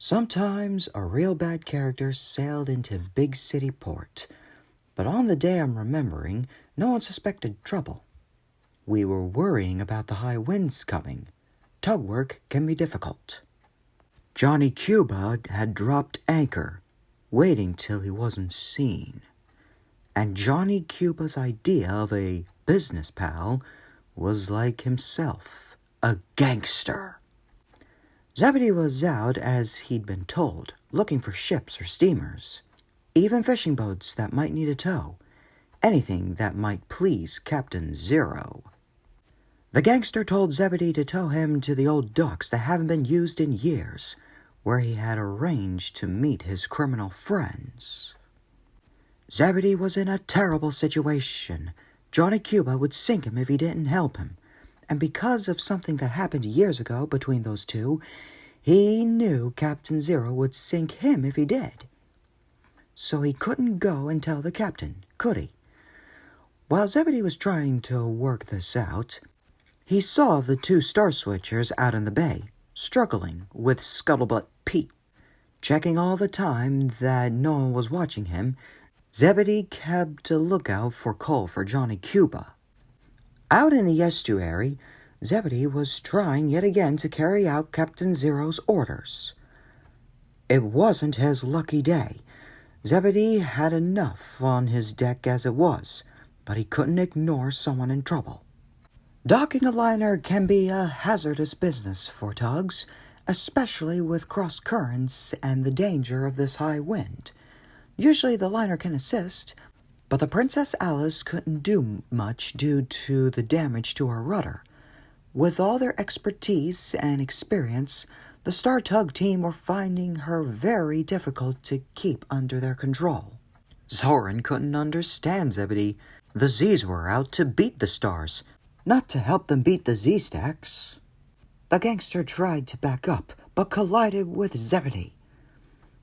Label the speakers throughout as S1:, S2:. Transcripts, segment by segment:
S1: Sometimes a real bad character sailed into big city port, but on the day I'm remembering, no one suspected trouble. We were worrying about the high winds coming. Tug work can be difficult. Johnny Cuba had dropped anchor, waiting till he wasn't seen. And Johnny Cuba's idea of a business pal was like himself, a gangster. Zebedee was out, as he'd been told, looking for ships or steamers, even fishing boats that might need a tow, anything that might please Captain Zero. The gangster told Zebedee to tow him to the old docks that haven't been used in years, where he had arranged to meet his criminal friends. Zebedee was in a terrible situation. Johnny Cuba would sink him if he didn't help him. And because of something that happened years ago between those two, he knew Captain Zero would sink him if he did. So he couldn't go and tell the captain, could he? While Zebedee was trying to work this out, he saw the two star switchers out in the bay, struggling with Scuttlebutt Pete. Checking all the time that no one was watching him, Zebedee kept a lookout for coal for Johnny Cuba. Out in the estuary, Zebedee was trying yet again to carry out Captain Zero's orders. It wasn't his lucky day. Zebedee had enough on his deck as it was, but he couldn't ignore someone in trouble. Docking a liner can be a hazardous business for tugs, especially with cross currents and the danger of this high wind. Usually the liner can assist, but the Princess Alice couldn't do much due to the damage to her rudder. With all their expertise and experience, the Star Tug team were finding her very difficult to keep under their control. Zoran couldn't understand Zebedee. The Z's were out to beat the Stars, not to help them beat the Z-Stacks. The gangster tried to back up, but collided with Zebedee.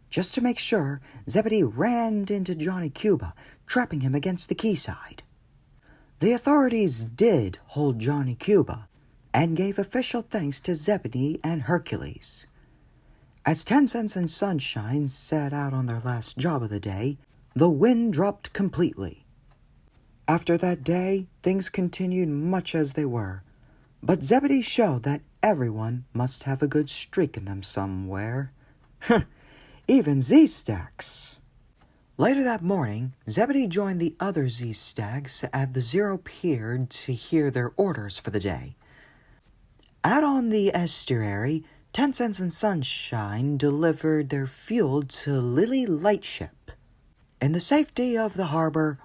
S1: Just to make sure, Zebedee ran into Johnny Cuba, trapping him against the quayside. The authorities did hold Johnny Cuba, and gave official thanks to Zebedee and Hercules. As 10 Cents and Sunshine set out on their last job of the day, the wind dropped completely. After that day, things continued much as they were, but Zebedee showed that everyone must have a good streak in them somewhere. Even Z-Stacks. Later that morning, Zebedee joined the other Z-Stacks at the Zero Pier to hear their orders for the day. Out on the estuary, 10 Cents and Sunshine delivered their fuel to Lily Lightship. In the safety of the harbor,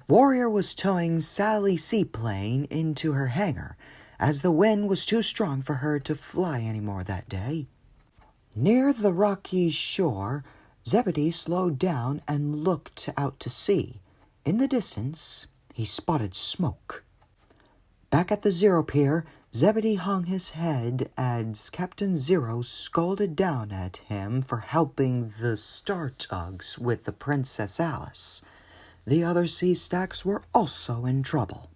S1: Warrior was towing Sally Seaplane into her hangar, as the wind was too strong for her to fly anymore that day. Near the rocky shore, Zebedee slowed down and looked out to sea. In the distance, he spotted smoke. Back at the Zero Pier, Zebedee hung his head as Captain Zero scolded down at him for helping the Star Tugs with the Princess Alice. The other Z-Stacks were also in trouble.